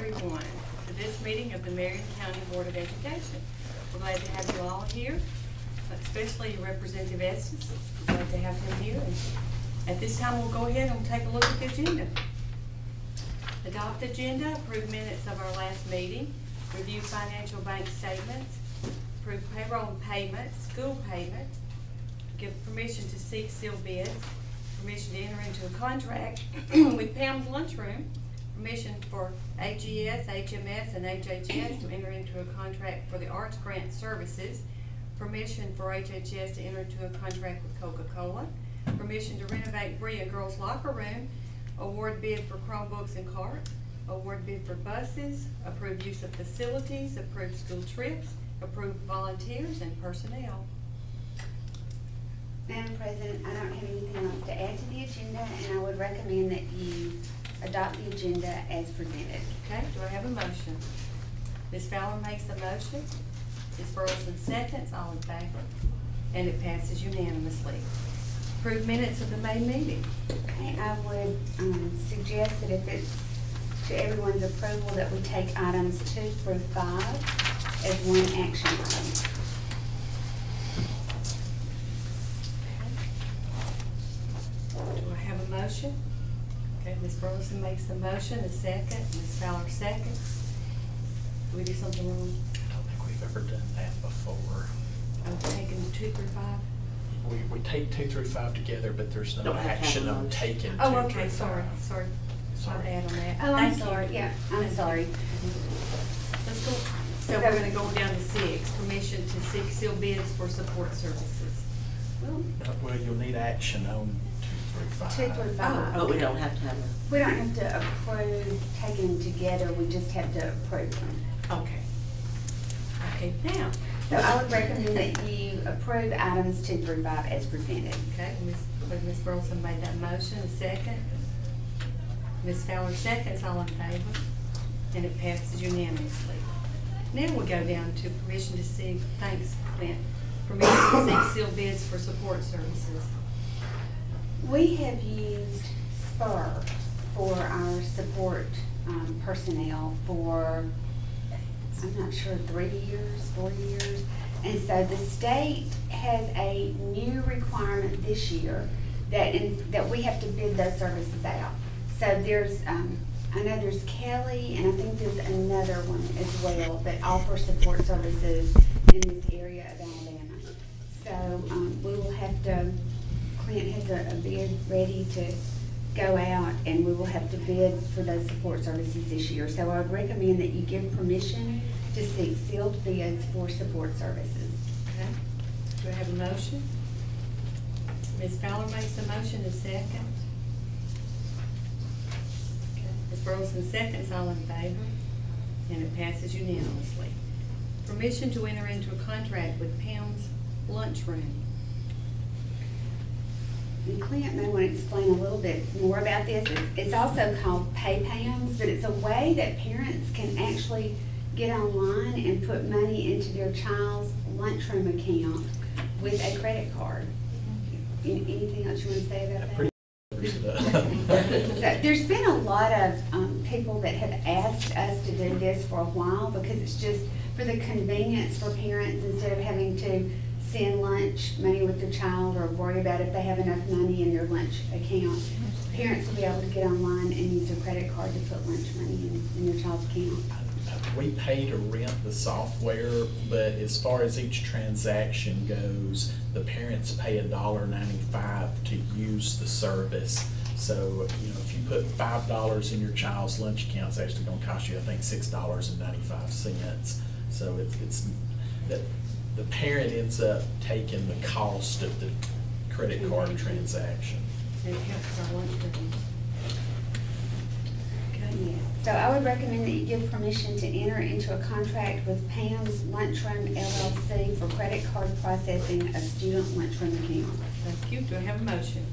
everyone to this meeting of the Marion County Board of Education. We're glad to have you all here, especially Representative Estes. We're glad to have him here. And at this time, we'll go ahead and take a look at the agenda. Adopt agenda, approve minutes of our last meeting, review financial bank statements, approve payroll and payments, school payments, give permission to seek sealed bids, permission to enter into a contract with Pam's Lunchroom, permission for AGS, HMS, and HHS to enter into a contract for the Arts Grant Services, permission for HHS to enter into a contract with Coca-Cola, permission to renovate Bria Girls Locker Room, award bid for Chromebooks and carts, award bid for buses, approve use of facilities, approve school trips, approve volunteers and personnel. Madam President, I don't have anything else to add to the agenda, and I would recommend that you adopt the agenda as presented. Okay, do I have a motion? Ms. Fowler makes the motion. Ms. Burleson seconds, all in favor, and it passes unanimously. Approve minutes of the May meeting. Okay, I would suggest that if it's to everyone's approval that we take items 2 through 5 as one action item. Do I have a motion? Okay, Ms. Burleson makes the motion, a second. Ms. Fowler seconds. Did we do something wrong? I don't think we've ever done that before. I'm taking 2 through 5. We take 2 through 5 together, but there's no action on taking 2 Oh, through okay, 5. sorry. I'll add on that. Oh, I'm Thank sorry. you. Yeah, I'm sorry. Let's go. So we're going to go down to 6, permission to seek sealed bids for support services. Well, you'll need action on 2 through 5. 2 through 5. But we don't have to have a... We don't have to approve taking them together, we just have to approve them. Okay. Okay, now. So I would recommend that you approve items 2 through 5 as presented. Okay, Ms. Burleson made that motion, a second. Ms. Fowler seconds, all in favor, and it passes unanimously. Now we go down to permission to seek, thanks Clint, permission to seek sealed bids for support services. We have used SPUR for our support personnel for, I'm not sure, 3 years, 4 years. And so the state has a new requirement this year that we have to bid those services out. So there's, I know there's Kelly, and I think there's another one as well that offer support services in this area of Alabama. So we will have to, Clint has a bid ready to go out, and we will have to bid for those support services this year. So I would recommend that you give permission to seek sealed bids for support services. Okay. Do I have a motion? Ms. Fowler makes the motion, a second. Okay. Ms. Burleson seconds, all in favor, and it passes unanimously. Permission to enter into a contract with Pam's Lunchroom. And Clint may want to explain a little bit more about this. It's also called Pay Pams, but it's a way that parents can actually get online and put money into their child's lunchroom account with a credit card. Anything else you want to say about that? So there's been a lot of people that have asked us to do this for a while because it's just for the convenience for parents instead of having to send lunch money with their child or worry about if they have enough money in their lunch account. Parents will be able to get online and use their credit card to put lunch money in their child's account. We pay to rent the software, but as far as each transaction goes, the parents pay $1.95 to use the service. So, if you put $5 in your child's lunch account, it's actually going to cost you, I think, $6.95. So it's that the parent ends up taking the cost of the credit card transaction. It helps our lunchroom. Okay. Yes. So I would recommend that you give permission to enter into a contract with Pam's Lunchroom LLC for credit card processing of student lunchroom accounts. Thank you. Do I have a motion?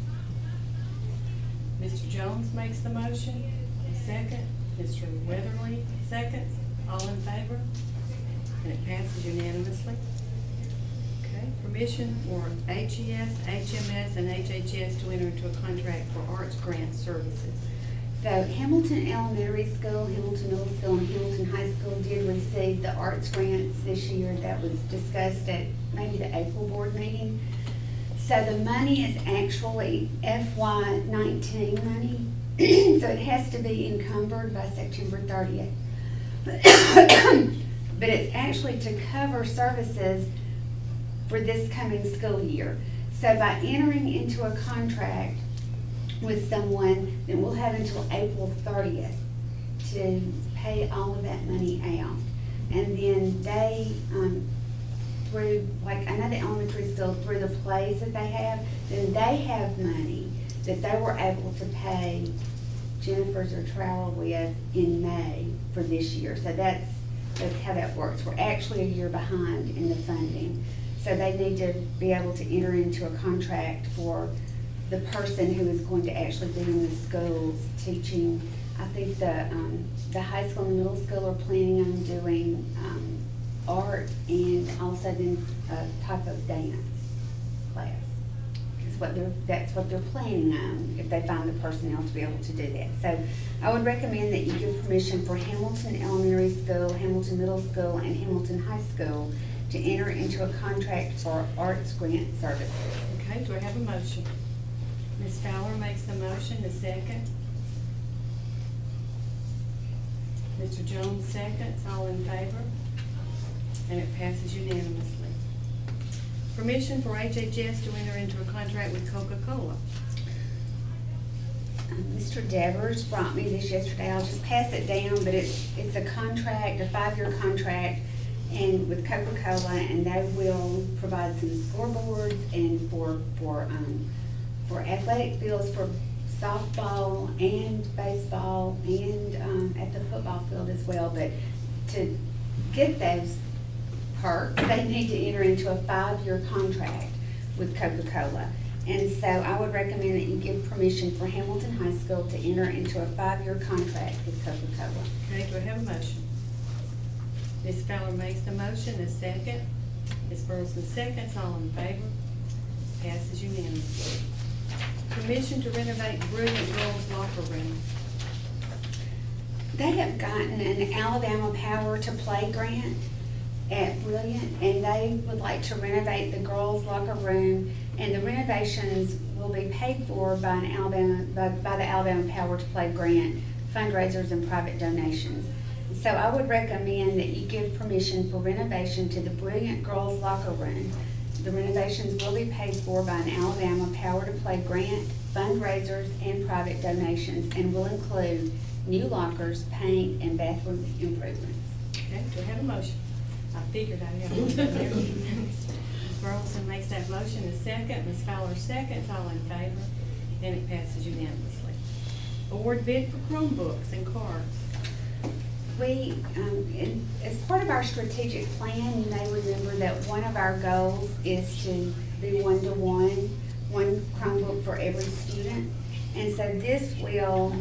Mr. Jones makes the motion. A second. Mr. Weatherly seconds. All in favor? And it passes unanimously. Okay. Permission for AGS, HMS, and HHS to enter into a contract for arts grant services. So Hamilton Elementary School, Hamilton Middle School, and Hamilton High School did receive the arts grants this year that was discussed at maybe the April board meeting. So the money is actually FY19 money, so it has to be encumbered by September 30th. But it's actually to cover services for this coming school year. So by entering into a contract with someone, then we'll have until April 30th to pay all of that money out. And then they, through, like I know the elementary school, through the plays that they have, then they have money that they were able to pay Jennifer's or Trowel with in May for this year. So that's how that works. We're actually a year behind in the funding. So they need to be able to enter into a contract for the person who is going to actually be in the schools teaching. I think the high school and middle school are planning on doing art and also then a type of dance class. That's what they're planning on if they find the personnel to be able to do that. So I would recommend that you give permission for Hamilton Elementary School, Hamilton Middle School, and Hamilton High School to enter into a contract for arts grant services. Okay, do I have a motion? Ms. Fowler makes the motion, a second. Mr. Jones seconds, all in favor? And it passes unanimously. Permission for HHS to enter into a contract with Coca-Cola. Mr. Devers brought me this yesterday. I'll just pass it down, but it's a contract, a 5-year contract, and with Coca-Cola, and they will provide some scoreboards and for athletic fields for softball and baseball and at the football field as well. But to get those perks, they need to enter into a 5-year contract with Coca-Cola. And so I would recommend that you give permission for Hamilton High School to enter into a 5-year contract with Coca-Cola. Okay, do I have a motion? Ms. Fowler makes the motion, a second. Ms. Burleson seconds, all in favor? Passes unanimously. Permission to renovate Brilliant Girls Locker Room. They have gotten an Alabama Power to Play grant at Brilliant, and they would like to renovate the girls' locker room, and the renovations will be paid for by the Alabama Power to Play grant, fundraisers, and private donations. So I would recommend that you give permission for renovation to the Brilliant Girls Locker Room. The renovations will be paid for by an Alabama Power to Play grant, fundraisers, and private donations, and will include new lockers, paint, and bathroom improvements. Okay, do I have a motion? I figured I'd have one there. Ms. Burleson makes that motion, a second. Ms. Fowler seconds, all in favor, and it passes unanimously. Award bid for Chromebooks and cards. We, as part of our strategic plan, you may remember that one of our goals is to be 1-to-1, one Chromebook for every student. And so this will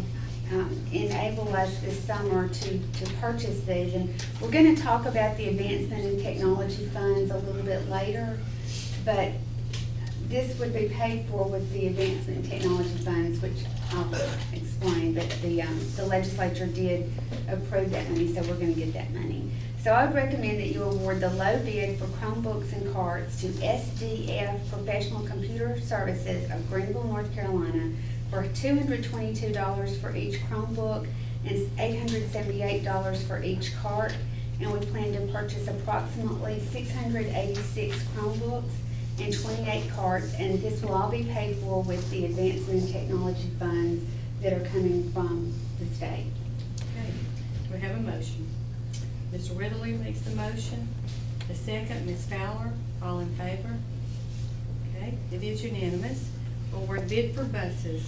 enable us this summer to purchase these. And we're going to talk about the advancement in technology funds a little bit later, but this would be paid for with the advancement in technology funds, which I'll explain, but the legislature did approve that money, so we're going to get that money. So I would recommend that you award the low bid for Chromebooks and cards to SDF Professional Computer Services of Greenville, North Carolina for $222 for each Chromebook and $878 for each cart. And we plan to purchase approximately 686 Chromebooks and 28 carts, and this will all be paid for with the advancement in technology funds that are coming from the state. Okay, do we have a motion? Mr. Ridley makes the motion. The second, Ms. Fowler, all in favor? Okay, it is unanimous. Award bid for buses.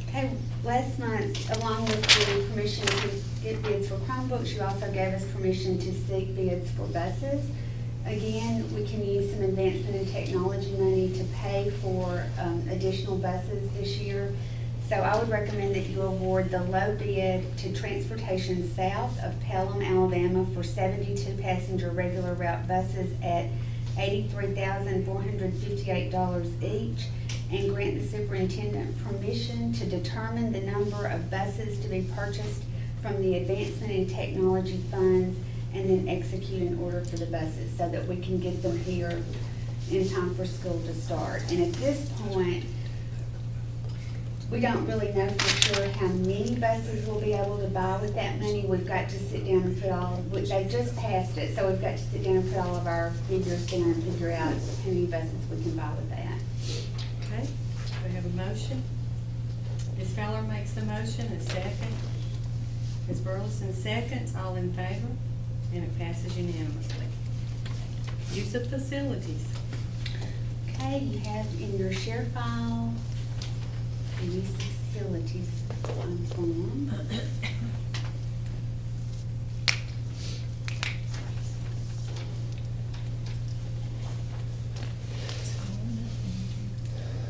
Okay, last month, along with the permission to get bids for Chromebooks, you also gave us permission to seek bids for buses. Again, we can use some advancement in technology money to pay for additional buses this year. So I would recommend that you award the low bid to Transportation South of Pelham, Alabama for 72 passenger regular route buses at $83,458 each. and grant the superintendent permission to determine the number of buses to be purchased from the Advancement in Technology funds, and then execute an order for the buses so that we can get them here in time for school to start. And at this point, we don't really know for sure how many buses we'll be able to buy with that money. We've got to sit down and put all, they just passed it, so we've got to sit down and put all of our figures down and figure out how many buses we can buy with that. Okay, do we have a motion? Ms. Fowler makes the motion, a second. Ms. Burleson seconds, all in favor, and it passes unanimously. Use of facilities. Okay, you have in your share file the use of facilities form.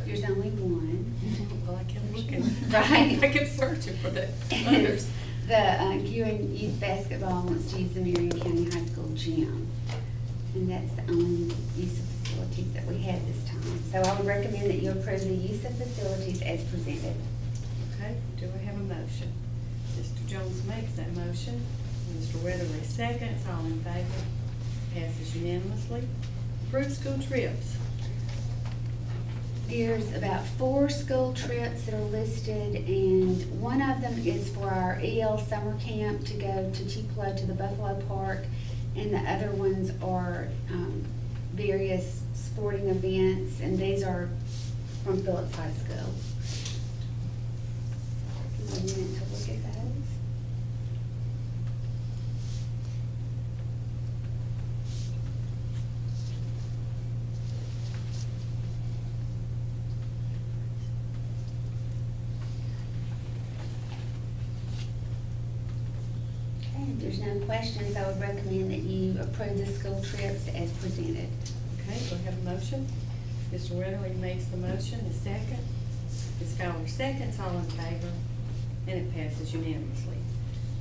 There's only one. Well, I kept looking. Right. I kept searching for the others. The UN Youth Basketball wants to use the Marion County High School gym. And that's the only use of facilities that we had this time. So I would recommend that you approve the use of facilities as presented. Okay, do we have a motion? Mr. Jones makes that motion. Mr. Weatherly seconds, all in favor. Passes unanimously. Approved school trips. There's about 4 school trips that are listed, and one of them is for our EL summer camp to go to Tupelo to the Buffalo Park, and the other ones are various sporting events, and these are from Phillips High School. Give me a minute to look at those. If there's no questions, I would recommend that you approve the school trips as presented. Okay, do we have a motion? Mr. Weatherly makes the motion, a second. Ms. Fowler seconds, all in favor, and it passes unanimously.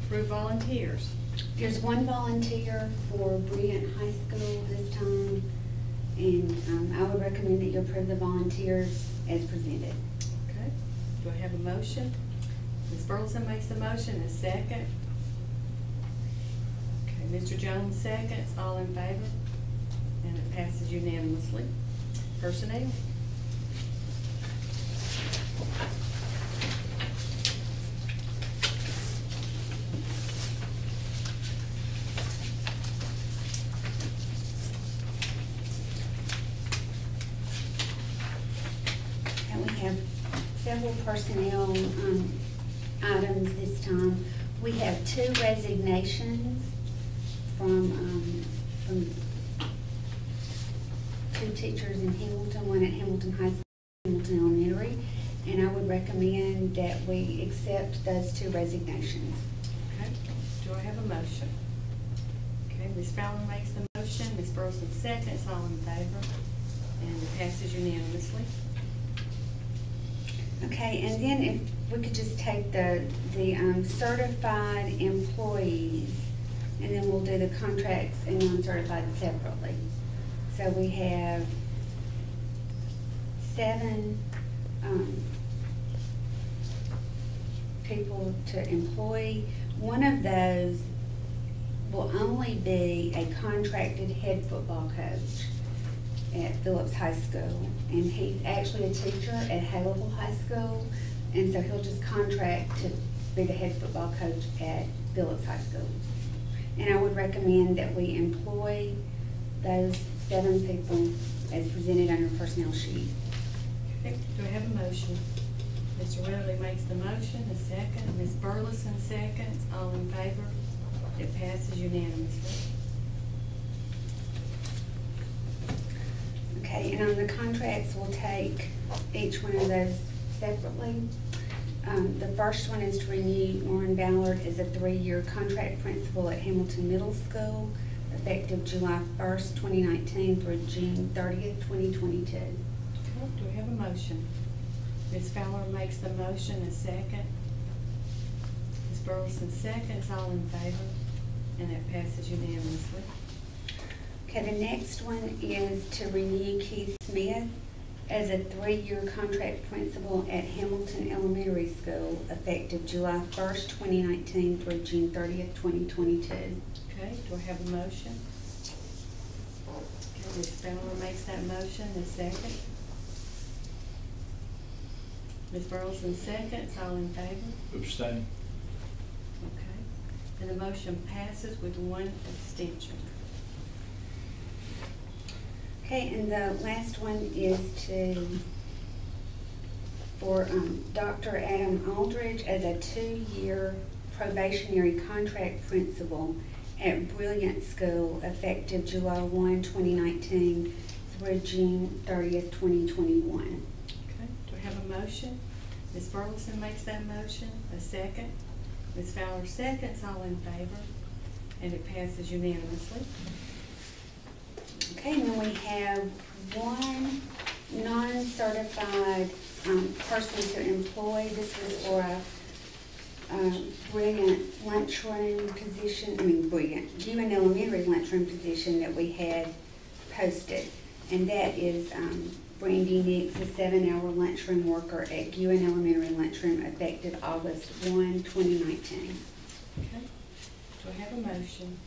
Approved volunteers. There's one volunteer for Brilliant High School this time, and I would recommend that you approve the volunteers as presented. Okay, do I have a motion? Ms. Burleson makes the motion, a second. Okay, Mr. Jones seconds, all in favor, and it passes unanimously. Personnel. And we have several personnel items this time. We have 2 resignations from 2 teachers in Hamilton, one at Hamilton High School, Hamilton Elementary, and I would recommend that we accept those 2 resignations. Okay, do I have a motion? Okay, Ms. Fowler makes the motion, Ms. Burleson seconds, all in favor, and it passes unanimously. Okay, and then if we could just take the certified employees, and then we'll do the contracts and non-certified separately. So we have 7 people to employ. One of those will only be a contracted head football coach at Phillips High School. And he's actually a teacher at Haleville High School, and so he'll just contract to be the head football coach at Phillips High School. And I would recommend that we employ those 7 people as presented on your personnel sheet. Okay, do I have a motion? Mr. Weatherly makes the motion, a second. Ms. Burleson seconds, all in favor. It passes unanimously. Okay, and on the contracts, we'll take each one of those separately. The first one is to renew Lauren Ballard as a 3-year contract principal at Hamilton Middle School, effective July 1st, 2019 through June 30th, 2022. Okay, do we have a motion? Ms. Fowler makes the motion, a second. Ms. Burleson seconds, all in favor, and that passes unanimously. Okay, the next one is to renew Keith Smith as a 3-year contract principal at Hamilton Elementary School effective July 1st, 2019 through June 30th, 2022. Okay, do I have a motion? Okay, Ms. Fowler makes that motion, a second. Ms. Burleson seconds, all in favor? Abstain. Okay, and the motion passes with 1 abstention. Okay, and the last one is for Dr. Adam Aldridge as a 2-year probationary contract principal at Brilliant School effective July 1, 2019 through June 30th, 2021. Okay, do I have a motion? Ms. Burleson makes that motion, a second. Ms. Fowler seconds, all in favor, and it passes unanimously. Okay, and then we have one non-certified person to employ. This was for a Brilliant lunchroom position, Brilliant UN Elementary lunchroom position that we had posted. And that is Brandy Nix, a 7-hour lunchroom worker at UN Elementary lunchroom effective August 1, 2019. Okay, do I have a motion?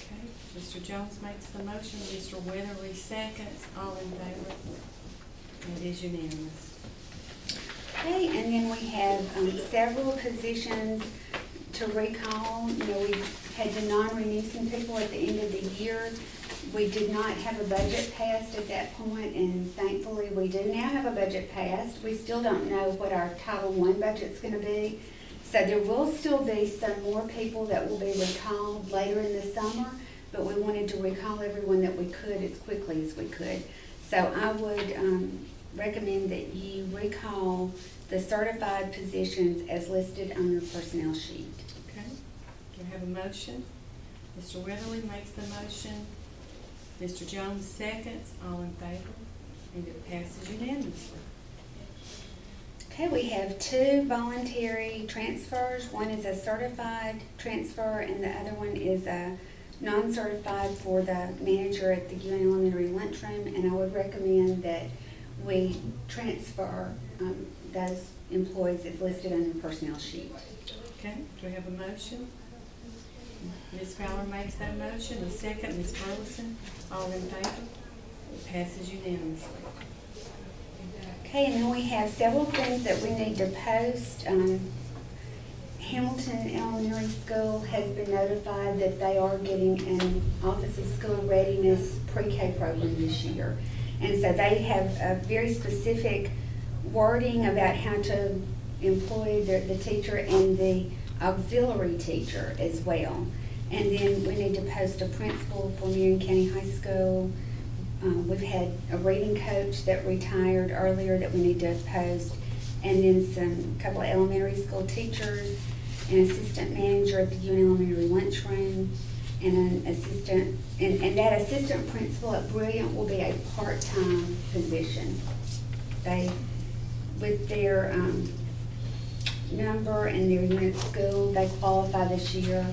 Okay, Mr. Jones makes the motion, Mr. Weatherly seconds, all in favor. It is unanimous. Okay, and then we have several positions to recall. You know, we had to non-renew some people at the end of the year. We did not have a budget passed at that point, and thankfully we do now have a budget passed. We still don't know what our Title I budget's going to be. So there will still be some more people that will be recalled later in the summer, but we wanted to recall everyone that we could as quickly as we could. So I would recommend that you recall the certified positions as listed on your personnel sheet. Okay, do I have a motion? Mr. Weatherly makes the motion. Mr. Jones seconds, all in favor, and it passes unanimously. Okay, we have 2 voluntary transfers. One is a certified transfer and the other one is a non-certified for the manager at the UN Elementary lunchroom, and I would recommend that we transfer those employees as listed on the personnel sheet. Okay, do I have a motion? Ms. Fowler makes that motion, a second, Ms. Burleson, all in favor? It passes unanimously. Okay, and then we have several things that we need to post. Hamilton Elementary School has been notified that they are getting an Office of School Readiness pre-K program this year. And so they have a very specific wording about how to employ the teacher and the auxiliary teacher as well. And then we need to post a principal for Marion County High School. We've had a reading coach that retired earlier that we need to post, and then a couple of elementary school teachers, an assistant manager at the UN Elementary lunchroom, and an assistant, and that assistant principal at Brilliant will be a part-time position. They, with their number and their unit school, they qualify this year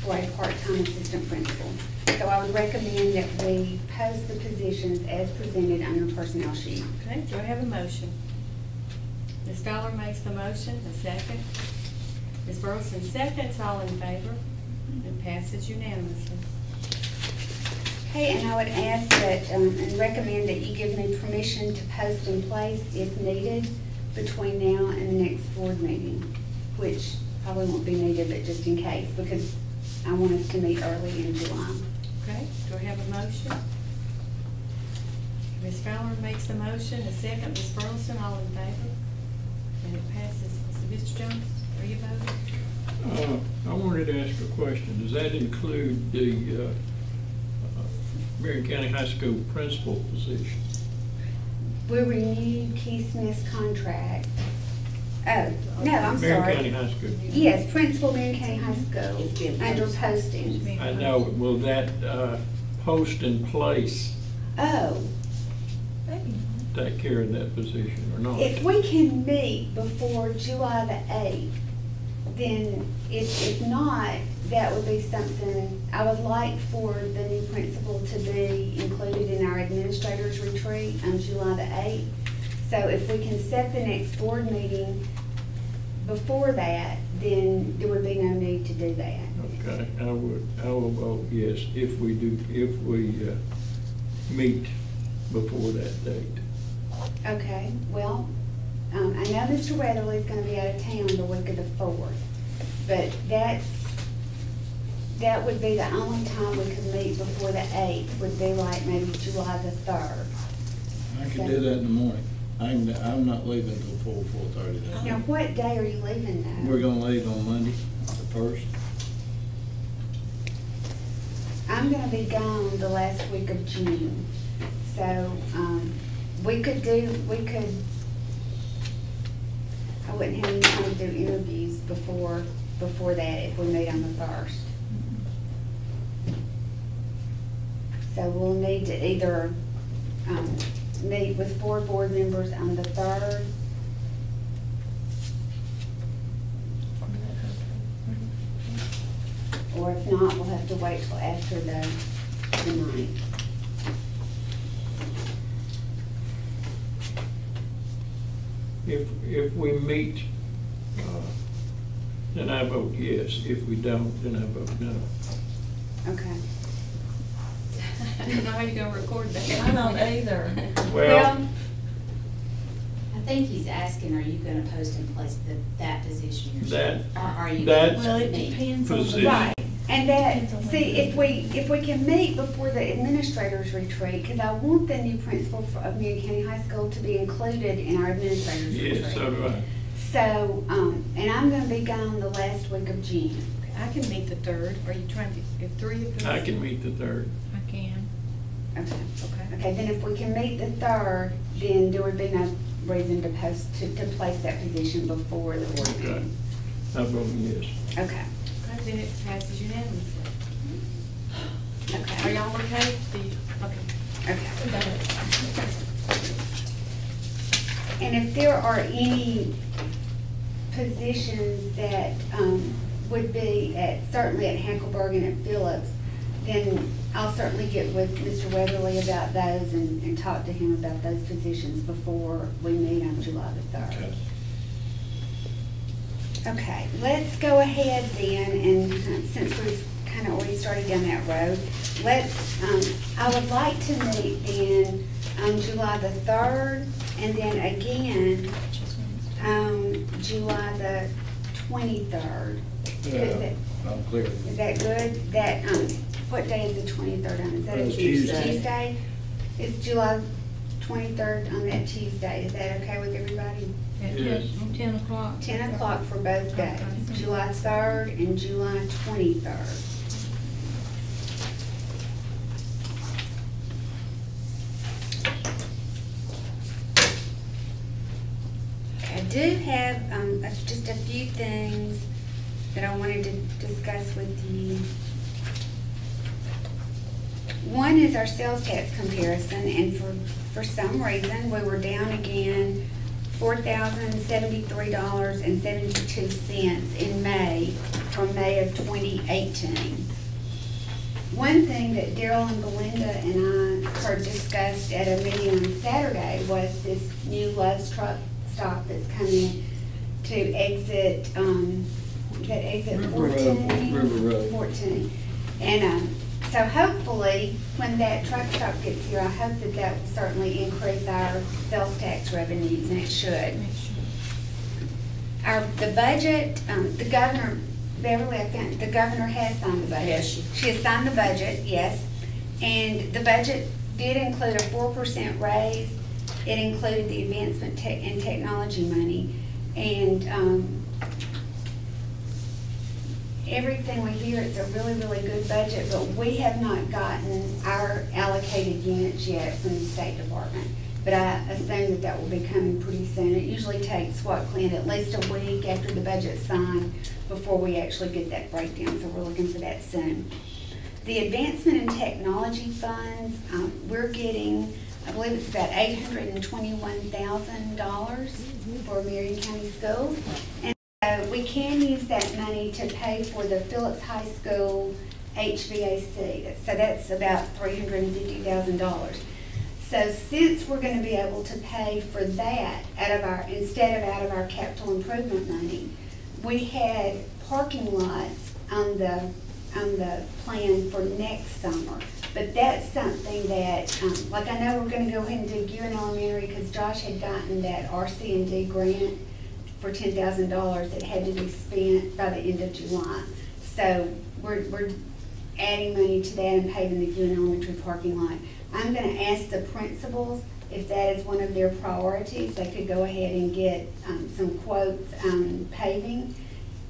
for a part-time assistant principal. So I would recommend that we post the positions as presented on your personnel sheet. Okay, do I have a motion? Ms. Fowler makes the motion, a second. Ms. Burleson seconds, all in favor. It passes unanimously. Okay, and I would ask that, and recommend that you give me permission to post in place if needed between now and the next board meeting, which probably won't be needed, but just in case, because I want us to meet early in July. Okay, do I have a motion? Ms. Fowler makes the motion, a second, Ms. Burleson, all in favor, and it passes. So, Mr. Jones, are you voting? I wanted to ask a question. Does that include the Marion County High School principal position? We renewed Keith Smith's contract. Oh, no, I'm sorry. Marion County High School. Yes, principal Marion County High School, under postings. I know, will that post in place Oh, take care of that position or not? if we can meet before July the 8th, then if not, that would be something, I would like for the new principal to be included in our administrators retreat. anniversary on July the 8th. So if we can set the next board meeting before that, then there would be no need to do that. Okay, I will vote yes if we meet before that date. Okay, well, I know Mr. Weatherly's gonna be out of town the week of the 4th, but that would be the only time we could meet before the 8th, would be like maybe July the 3rd. I can do that in the morning. I'm not leaving till 4:30. Now, what day are you leaving though? We're gonna leave on Monday, the 1st. I'm gonna be gone the last week of June, so, I wouldn't have any time to do interviews before that if we meet on the 1st. So we'll need to either, meet with 4 board members on the 3rd, or if not, we'll have to wait till after the 9th. If we meet, then I vote yes. If we don't, then I vote no. Okay. I don't know how you're gonna record that. I don't either. Well, I think he's asking, are you gonna post and place that position yourself? Or are you? that Well, it Me. depends on the. position. Right, and that, see, if we can meet before the administrators retreat, because I want the new principal of Marion County High School to be included in our administrators retreat. Yes, so do I. So, and I'm gonna be gone the last week of June. I can meet the 3rd. Are you trying to, if 3 of them? I can meet the 3rd. I can. Okay. Okay. Okay, then if we can meet the 3rd, then there would be no reason to post, to place that position before the board Okay. meeting. I vote yes. Okay, Okay, then it passes unanimously. Are okay, y'all okay? Okay. okay. And if there are any positions that would be certainly at Hackleburg and at Phillips, then I'll certainly get with Mr. Weatherly about those and talk to him about those positions before we meet on July the 3rd. Okay, let's go ahead then, and since we've kind of already started down that road, I would like to meet then on July the 3rd, and then again on July the 23rd. I'm clear. Is that good? That, what day is the 23rd on? Is that a It's Tuesday? Tuesday. Is July 23rd on that Tuesday? Is that okay with everybody? At Yes. 10 o'clock. 10 o'clock for both days, July 3rd and July 23rd. I do have just a few things that I wanted to discuss with you. One is our sales tax comparison, and for some reason, we were down again $4,073.72 in May, from May of 2018. One thing that Daryl and Belinda and I heard discussed at a meeting on Saturday was this new Love's truck stop that's coming to exit, is that exit River Road, 14? River Road. 14. And so hopefully, when that truck stop gets here, I hope that that will certainly increase our sales tax revenues, and it should. The budget, the governor, Beverly, I found, the governor has signed the budget. Yes. She has signed the budget, yes. And the budget did include a 4% raise. It included the advancement and technology money. And everything we hear, it's a really, really good budget, but we have not gotten our allocated units yet from the State Department. But I assume that that will be coming pretty soon. It usually takes, Clint, at least a week after the budget's signed before we actually get that breakdown, so we're looking for that soon. The advancement in technology funds, we're getting, I believe it's about $821,000 for Marion County Schools. And we can use that money to pay for the Phillips High School HVAC. So that's about $350,000. So since we're gonna be able to pay for that instead of out of our capital improvement money, we had parking lots on the plan for next summer. But that's something that, like I know we're gonna go ahead and do Gearin Elementary because Josh had gotten that RC&D grant for $10,000 that had to be spent by the end of July. So we're adding money to that and paving the Gearin Elementary parking lot. I'm gonna ask the principals if that is one of their priorities. They could go ahead and get some quotes on paving,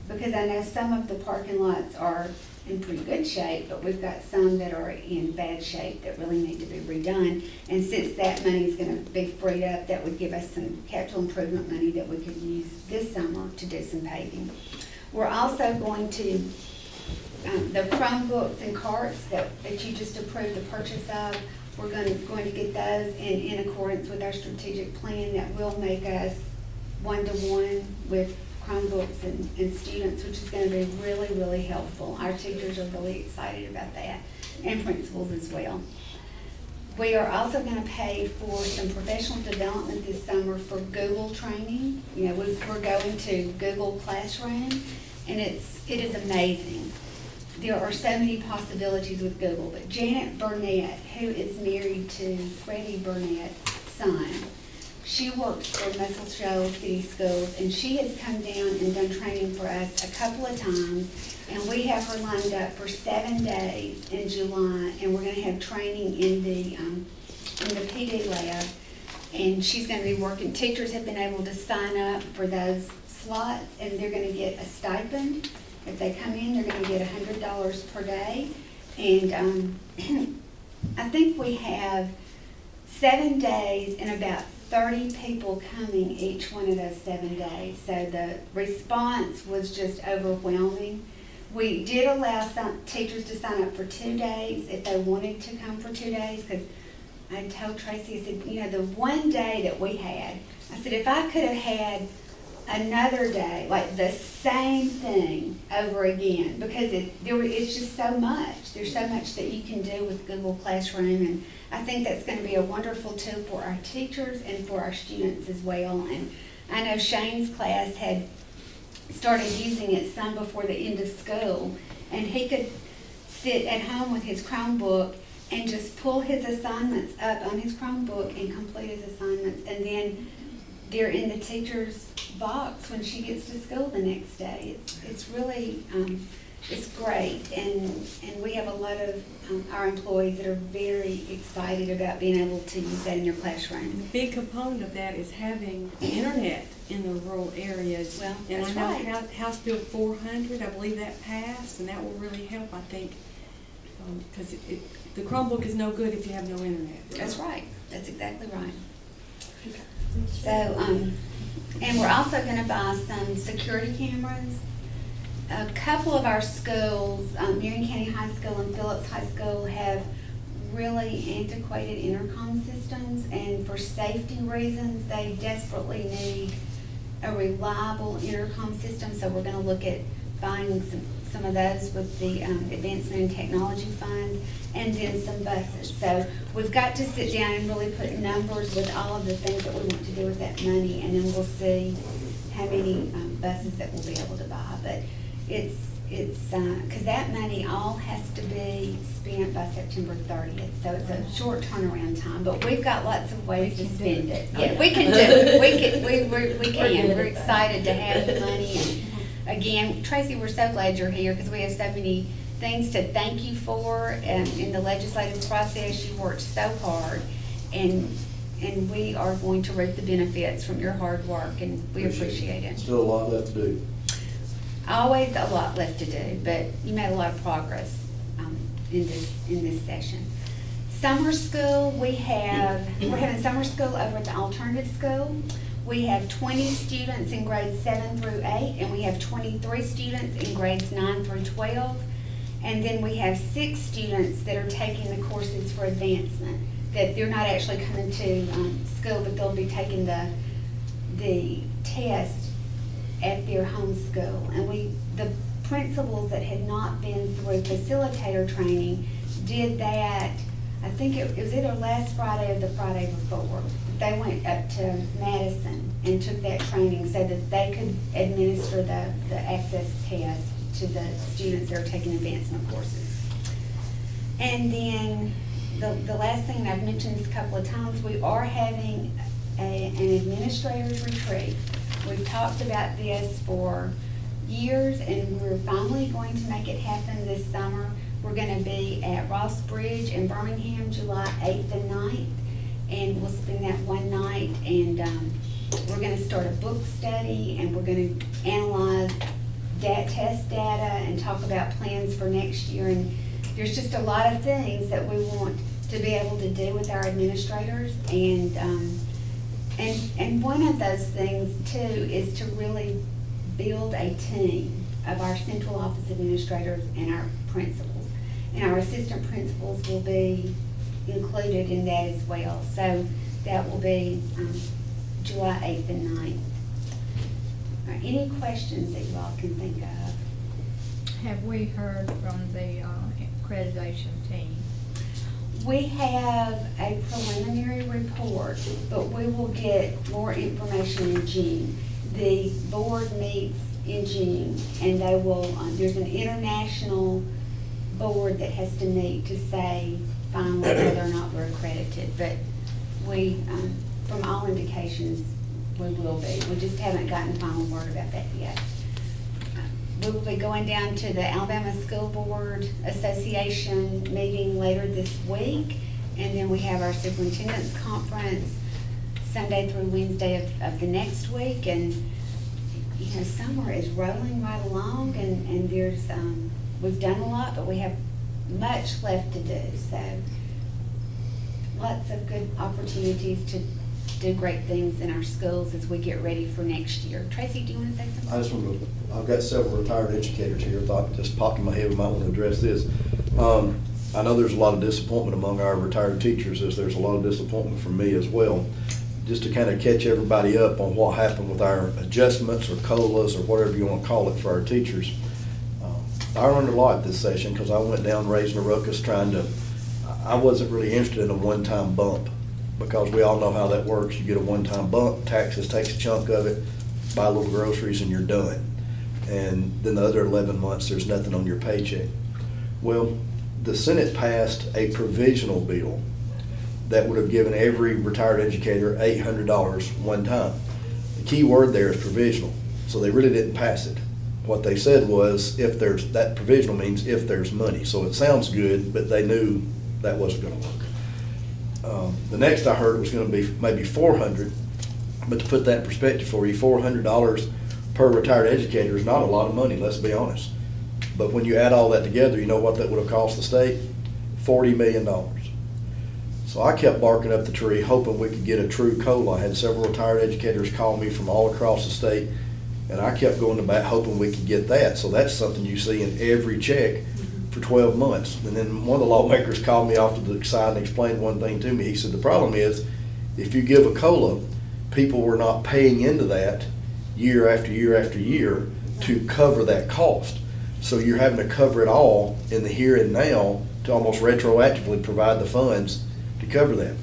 because I know some of the parking lots are in pretty good shape, but we've got some that are in bad shape that really need to be redone. And since that money is gonna be freed up, that would give us some capital improvement money that we could use this summer to do some paving. We're also going to, the Chromebooks and carts that you just approved the purchase of, we're going to get those in accordance with our strategic plan that will make us one-to-one with Chromebooks and students, which is going to be really, really helpful. Our teachers are really excited about that, and principals as well. We are also going to pay for some professional development this summer for Google training. You know, we're going to Google Classroom, and it is amazing. There are so many possibilities with Google, but Janet Burnett, who is married to Freddie Burnett's son, she works for Muscle Shoals City Schools, and she has come down and done training for us a couple of times, and we have her lined up for 7 days in July, and we're going to have training in the PD lab, and she's going to be working. Teachers have been able to sign up for those slots, and they're going to get a stipend. If they come in, they're going to get $100 per day, and I think we have 7 days and about 30 people coming each one of those 7 days. So the response was just overwhelming. We did allow some teachers to sign up for 2 days if they wanted to come for 2 days, because I told Tracy, I said, you know, the one day that we had, I said, if I could have had another day, like the same thing over again, because it's just so much. There's so much that you can do with Google Classroom, and I think that's going to be a wonderful tool for our teachers and for our students as well. And I know Shane's class had started using it some before the end of school, and he could sit at home with his Chromebook and just pull his assignments up on his Chromebook and complete his assignments, and then they're in the teacher's box when she gets to school the next day. It's really, it's great, and we have a lot of our employees that are very excited about being able to use that in their classroom. A big component of that is having internet in the rural areas. Well, and that's I know right. House Bill 400, I believe that passed, and that will really help, I think, because the Chromebook is no good if you have no internet. That's right. That's exactly right. Okay. So, and we're also going to buy some security cameras. A couple of our schools, Marion County High School and Phillips High School, have really antiquated intercom systems, and for safety reasons, they desperately need a reliable intercom system. So we're going to look at buying some of those with the Advancement in Technology Funds, and then some buses. So we've got to sit down and really put numbers with all of the things that we want to do with that money, and then we'll see how many buses that we'll be able to buy. But it's because that money all has to be spent by September 30th, so it's a short turnaround time. But we've got lots of ways to spend it. Yeah, we can do it. We can. We're excited to have the money. And again, Tracy, we're so glad you're here because we have so many things to thank you for in the legislative process. You worked so hard, and we are going to reap the benefits from your hard work, and we appreciate it. Still a lot left to do. Always a lot left to do, but you made a lot of progress in this session. Summer school, we're having summer school over at the alternative school. We have 20 students in grades 7 through 8, and we have 23 students in grades 9 through 12. And then we have 6 students that are taking the courses for advancement, that they're not actually coming to school, but they'll be taking the test at their home school. And the principals that had not been through facilitator training did that I think it was either last Friday or the Friday before. They went up to Madison and took that training so that they could administer the access test to the students that are taking advancement courses. And then the last thing, and I've mentioned this a couple of times, we are having an administrators retreat. We've talked about this for years, and we're finally going to make it happen this summer. We're going to be at Ross Bridge in Birmingham, July 8th and 9th, and we'll spend that one night, and we're going to start a book study, and we're going to analyze test data and talk about plans for next year. And there's just a lot of things that we want to be able to do with our administrators, and one of those things too is to really build a team of our central office administrators and our principals. And our assistant principals will be included in that as well. So that will be July 8th and 9th. Any questions that you all can think of? Have we heard from the accreditation team? We have a preliminary report, but we will get more information in June. The board meets in June, and they will, there's an international board that has to meet to say finally whether or not we're accredited. But we, from all indications, we will be. We just haven't gotten final word about that yet. We will be going down to the Alabama School Board Association meeting later this week, and then we have our superintendent's conference Sunday through Wednesday of the next week. And you know, summer is rolling right along, and there's we've done a lot, but we have much left to do. So lots of good opportunities to do great things in our schools as we get ready for next year. Tracy, do you want to say something? I just want to, I've got several retired educators here. Thought just popped in my head, we might want to address this. I know there's a lot of disappointment among our retired teachers, as there's a lot of disappointment from me as well. Just to kind of catch everybody up on what happened with our adjustments or COLAs or whatever you want to call it for our teachers. I learned a lot this session because I went down raising a ruckus trying to, I wasn't really interested in a one-time bump, because we all know how that works. You get a one-time bump, taxes takes a chunk of it, buy a little groceries, and you're done. And then the other 11 months, there's nothing on your paycheck. Well, the Senate passed a provisional bill that would have given every retired educator $800 one time. The key word there is provisional, so they really didn't pass it. What they said was, if there's, that provisional means if there's money. So it sounds good, but they knew that wasn't going to work. The next I heard was going to be maybe $400, but to put that in perspective for you, $400 per retired educator is not a lot of money, let's be honest. But when you add all that together, you know what that would have cost the state? $40 million. So I kept barking up the tree, hoping we could get a true COLA. I had several retired educators call me from all across the state, and I kept going to bat hoping we could get that. So that's something you see in every check for 12 months. And then one of the lawmakers called me off to the side and explained one thing to me. He said, the problem is, if you give a COLA, people were not paying into that year after year after year to cover that cost. So you're having to cover it all in the here and now to almost retroactively provide the funds to cover that.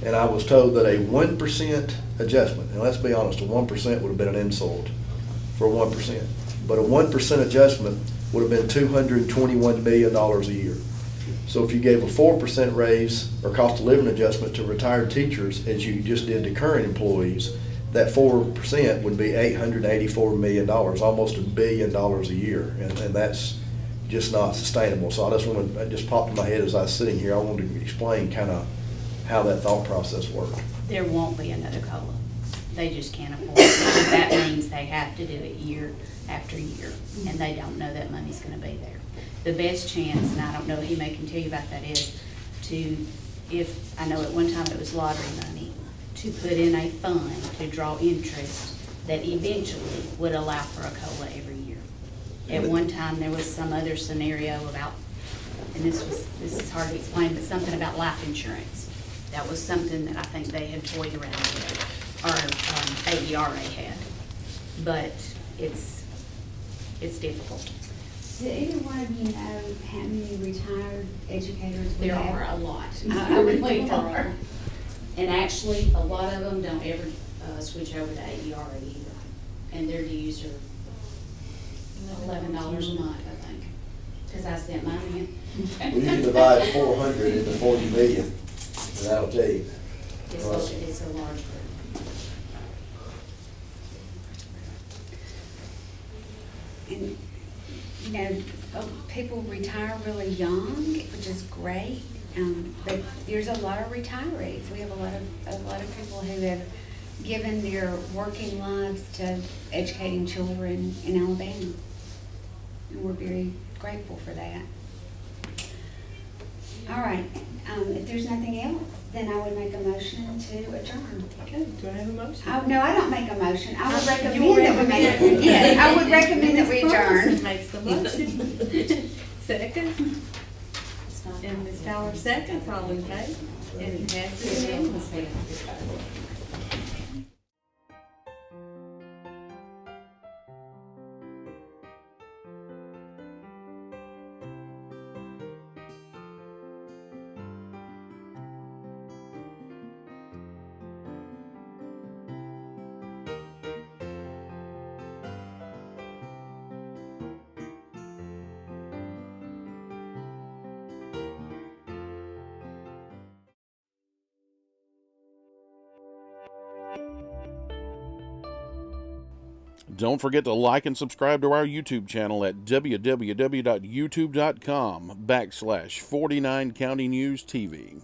And I was told that a 1% adjustment, and let's be honest, a 1% would have been an insult for 1%. But a 1% adjustment would have been $221 million a year. So if you gave a 4% raise or cost of living adjustment to retired teachers, as you just did to current employees, that 4% would be $884 million, almost $1 billion a year, and that's just not sustainable. So I just wanted, it just popped in my head as I was sitting here. I wanted to explain kind of how that thought process worked. There won't be another COLA. They just can't afford it, because that means they have to do it year after year, and they don't know that money's going to be there. The best chance, and I don't know, he may can tell you about that, is to, if, I know at one time it was lottery money, to put in a fund to draw interest that eventually would allow for a COLA every year. At one time, there was some other scenario about, and this is hard to explain, but something about life insurance. That was something that I think they had toyed around with, or AERA had. But it's difficult. Do either one of you know how many retired educators we There have? are a lot. I would think there are. And actually, a lot of them don't ever switch over to AER either. And their dues are $11 a month, I think, because I sent mine in. Well, you can divide 400 into 40 million, and that'll tell you. It's a large group. And, you know, people retire really young, which is great. But there's a lot of retirees. We have a lot of people who have given their working lives to educating children in Alabama. And we're very grateful for that. All right, if there's nothing else, then I would make a motion to adjourn. Okay, do I have a motion? Oh, no, I don't make a motion. I would You recommend will that we make, recommend. yes, I would recommend that we Ms. Ferguson adjourn. makes the motion. Second, and Ms. Fowler seconds, all in favor, and it passes unanimously. Don't forget to like and subscribe to our YouTube channel at www.youtube.com/49 County News TV.